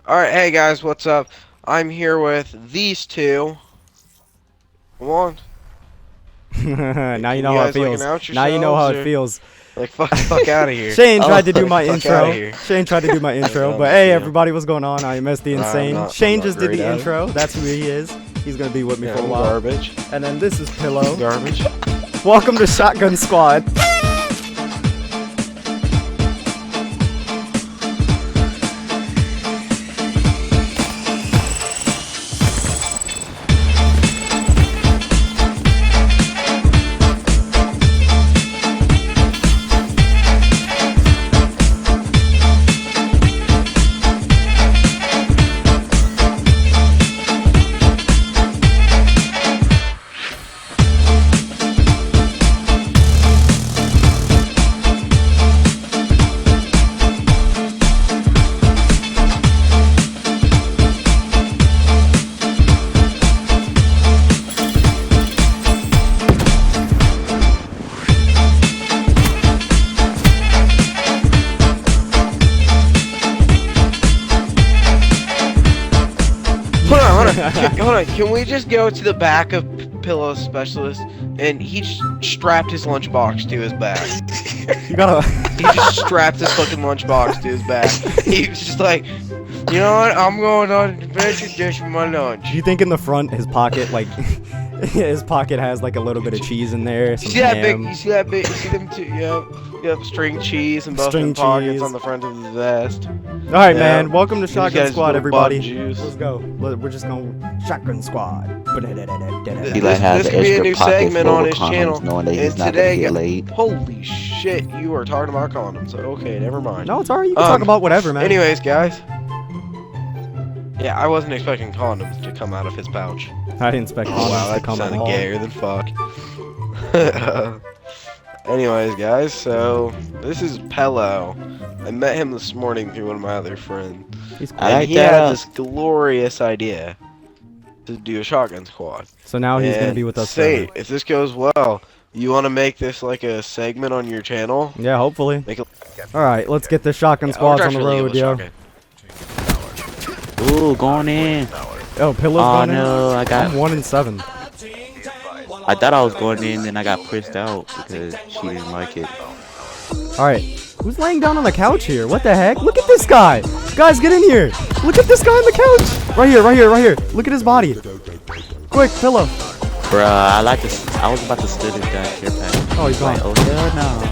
Alright, hey guys, what's up? I'm here with these two. Come on. Now you Can know you how it guys, like, feels. announce Now you know how yourselves, it or- feels. Like, fuck out of here. Shane tried to do Like, my fuck outta intro. here. Shane tried to do my intro, I'm but just hey, kidding. everybody, what's going on? I am SD I'm Insane. not Shane just did great the at it. intro. That's who he is. He's gonna be with me Yeah, for a I'm while. garbage. And then this is Pillow. Garbage. Welcome to Shotgun Squad. Hold on. Can we just go to the back of Pillow Specialist? And he just strapped his lunchbox to his back. You gotta. He just strapped his fucking lunchbox to his back. He was just like, you know what? I'm going on an adventure dish for my lunch. Do you think in the front his pocket his pocket has like a little bit of cheese in there? Some You see that big? ham. You see that big? You see them two? Yep. String cheese and both String them pockets cheese. on the front of the vest. All right, Yeah. man. Welcome to He's got Shotgun his Squad, little everybody. bug juice. Let's go. We're just going Shotgun Squad. Th- Eli has this an could be a extra new pocket segment full on of his condoms, channel. knowing that he's And not today, gonna get laid. holy shit, you are talking about condoms. Okay, never mind. No, it's alright. You can talk about whatever, man. Anyways, guys. Yeah, I wasn't expecting condoms to come out of his pouch. I didn't expect Oh condoms wow, to that come at sounded all. gayer than fuck. Anyways, guys, so this is Pello. I met him this morning through one of my other friends. He's cool. I And like he that. had this glorious idea to do a shotgun squad. So now he's gonna And be with us. Say, forever. if this goes well, you want to make this like a segment on your channel? Yeah, hopefully. Make it. All right, let's get the Shotgun Squads on the road, yo. Ooh, going in. Oh, Pillow's Oh going in. no, I got. I'm 1-7. I thought I was going in, then I got pushed out because she didn't like it. All right, who's laying down on the couch here? What the heck? Look at this guy. Guys, get in here. Look at this guy on the couch. Right here. Look at his body. Quick, Pillow. Bruh, I was about to steal this guy's care package. Oh, he's gone. Like, oh hell no.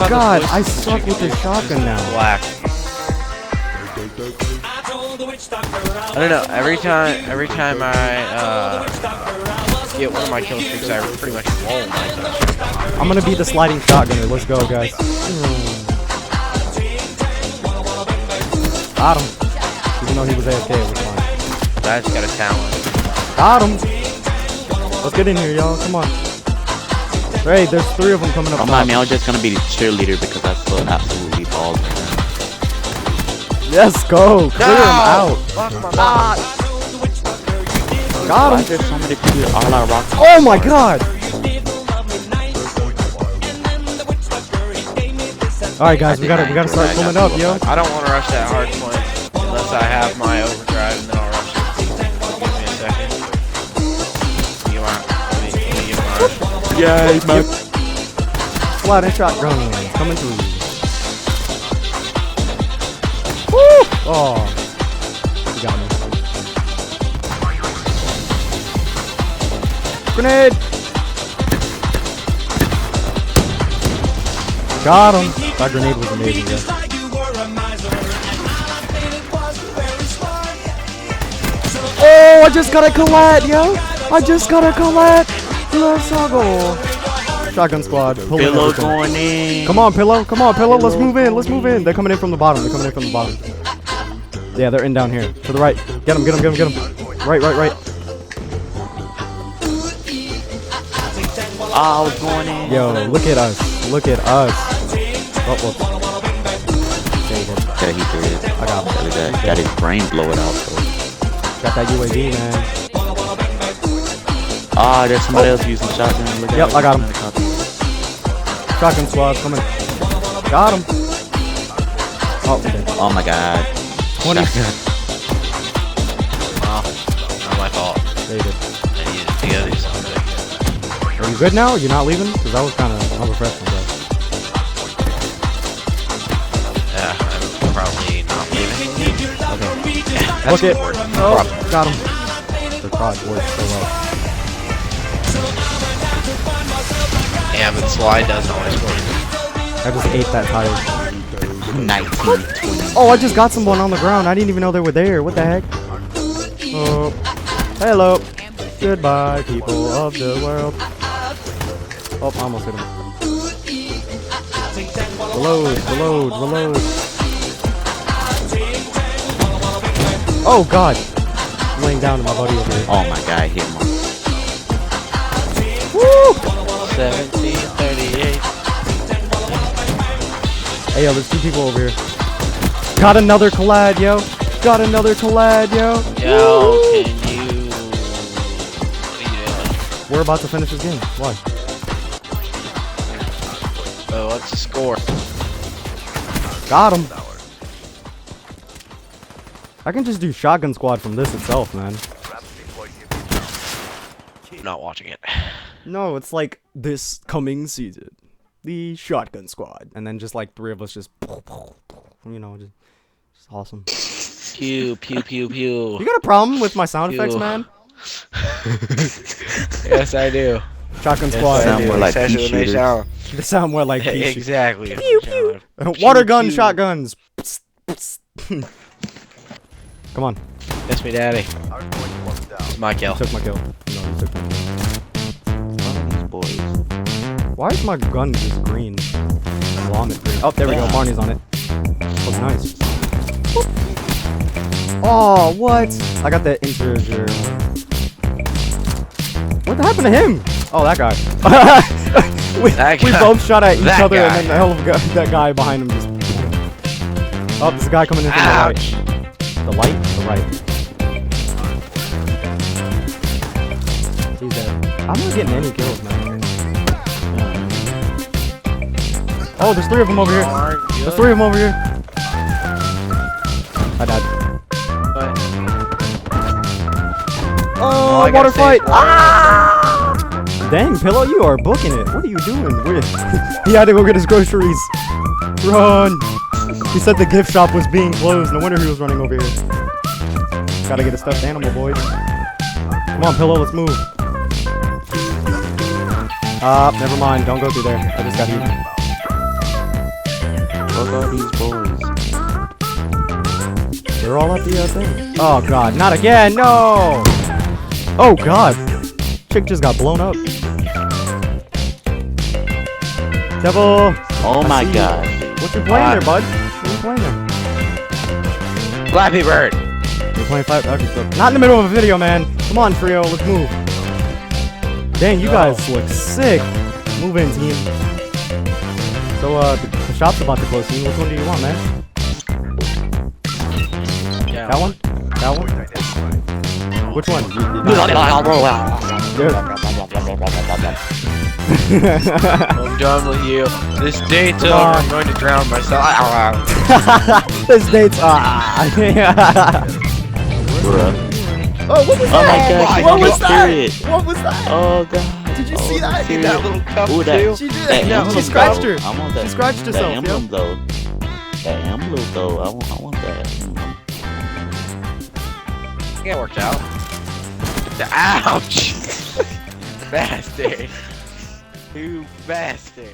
God, I suck with this shotgun now. Black. I don't know. Every time I get one of my kill streaks, I pretty much roll my kill streak. I'm gonna be the sliding shotgunner. Let's go, guys. Got him. Even though he was AFK, it was fine. That's got a talent. Got him. Let's get in here, y'all. Come on. Hey, there's 3 of them coming up. Don't mind me, I was just gonna be the cheerleader because I feel absolutely balls. Yes, go. Clear him out. Fuck my mom. Got Why him. is there so many people all out rock? Oh my god. All right, guys, we gotta start pulling up, yo. I don't want to rush that hard point unless I have my overdrive, and then I'll rush it. Give me a second. You want? Let me get my rush. Yeah, man. Sliding shotgun coming through. Woo! Oh, you got me. Grenade. Got him. That grenade was amazing, yo. Oh, I just got a collat, yo. I just got a collat. Let's go. Shotgun squad. Pulling Pillow everything. going in. Come on, Pillow. Come on, Pillow. Let's move in. Let's move in. They're coming in from the bottom. Yeah, they're in down here. To the right. Get them. Right. Ah, I was going in. Yo, look at us. Oh, whoops. Yeah, he did. I got him. Got his brain blowing out. So. Got that UAV, man. Ah, there's somebody else using shotgun. Look at Yep, it. I got him. Another copy. Shotgun squad coming. Got him. Oh, okay. Oh my god. 20. Shotgun. Well, not my fault. There you go. I needed to go do something. Are you good now? You're not leaving? Because that was kind of unprofessional, bro. Yeah, I'm probably not leaving. Okay. That's Look it. important. Oh, got him. The prod works so well. Yeah, but slide doesn't always work. I just ate that tire. 19, 20. Oh, I just got someone on the ground. I didn't even know they were there. What the heck? Oh, hello. Goodbye, people of the world. Oh, I almost hit him. Reload, reload, reload. Oh, God. I'm laying down to my buddy over here. Oh my god, I hit him. Woo! 1738. Hey, yo, there's 2 people over here. Got another collab, yo. Got another collab, yo. Yo, Woo! can you... What are you doing? We're about to finish this game. Why? Oh, what's the score? Got him. I can just do shotgun squad from this itself, man. I'm not watching it. No, it's like this coming season. The shotgun squad. And then just like 3 of us just, you know, just awesome. Pew, pew, pew, pew. You got a problem with my sound effects, Ew. man? Yes, I do. Shotgun Yes, squad. I Sound do. more like Especially pea when they shooters. sound. They sound more like pea shoot- Exactly. Pew, pew. Pew, Water gun pew. shotguns. Come on. That's me, daddy. It's my kill. Took my kill. No, you took my kill. One of these boys. Why is my gun just green? Vomit green. Oh, there we go. Barney's on it. Looks nice. Oh, what? I got the integer. What happened to him? Oh, that guy. we That we guy. both shot at each That other, guy. and then the hell of that guy behind him just. Oh, there's a guy coming in from Ouch. the right. The light? The right. He's dead. I'm not getting any kills, man. Oh, there's 3 of them over here. There's 3 of them over here. I died. Oh, I gotta water save fight! water. Ah! Dang, Pillow, you are booking it. What are you doing? He had to go get his groceries. Run! He said the gift shop was being closed. No wonder he was running over here. Gotta get a stuffed animal, boys. Come on, Pillow, let's move. Never mind. Don't go through there. I just got eaten. What about these boys? They're all at the thing. Oh, God. Not again. No! Oh, God. Chick just got blown up. Devil. Oh I my see you. god. What you playing there, bud? What are you playing there? Flappy Bird. You're playing Five. Okay, so not in the middle of a video, man. Come on, Trio. Let's move. Dang, you guys look sick. Move in, team. So, the shop's about to close soon. Which one do you want, man? Yeah. That one? That one? Which one? I'm done with you. This date's Come over. on. I'm going to drown myself. This date's Bruh. Oh, what was Oh my that? god, What she was got that? period. What was that? Oh god. Did you Oh, see that? period. That little cup Ooh, too. She did. That No, emblem, she scratched though. her. I want that. She scratched That herself, emblem yo. though. That emblem though. I want that. Yeah, it worked out. Ouch! Bastard. You bastard.